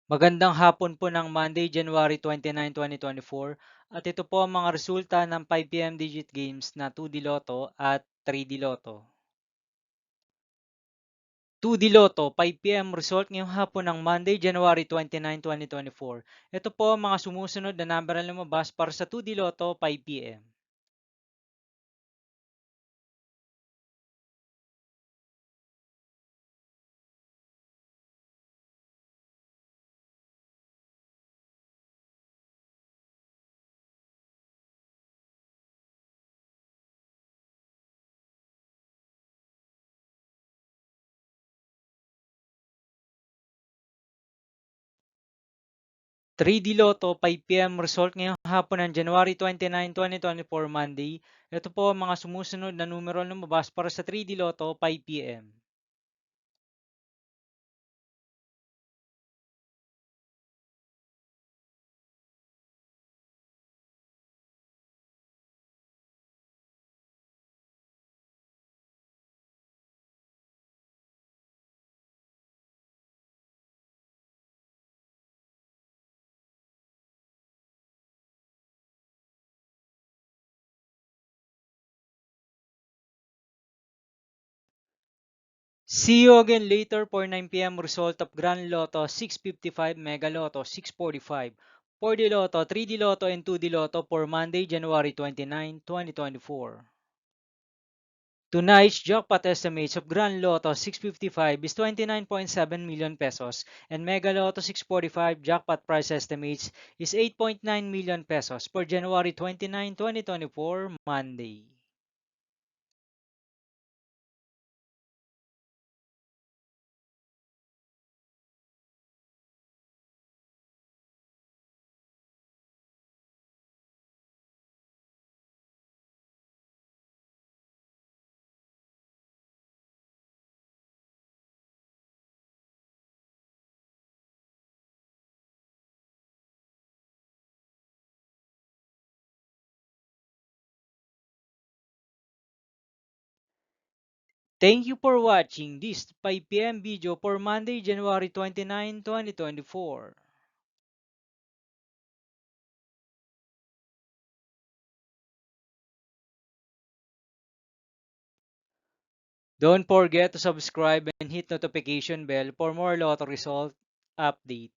Magandang hapon po ng Monday, January 29, 2024 at ito po ang mga resulta ng 5 PM Digit Games na 2D Lotto at 3D Lotto. 2D Lotto, 5 PM result ngayong hapon ng Monday, January 29, 2024. Ito po ang mga sumusunod na number na lumabas para sa 2D Lotto 5 PM. 3D Lotto 5 PM result ngayong hapon ng January 29, 2024 Monday. Ito po ang mga sumusunod na numero na lumabas para sa 3D Lotto 5 PM. See you again later for 9 PM result of Grand Lotto 655, Mega Lotto 645, 4D Lotto, 3D Lotto, and 2D Lotto for Monday, January 29, 2024. Tonight's jackpot estimates of Grand Lotto 655 is 29.7 million pesos and Mega Lotto 645 jackpot price estimates is 8.9 million pesos for January 29, 2024, Monday. Thank you for watching this 5 PM video for Monday, January 29, 2024. Don't forget to subscribe and hit notification bell for more lotto result update.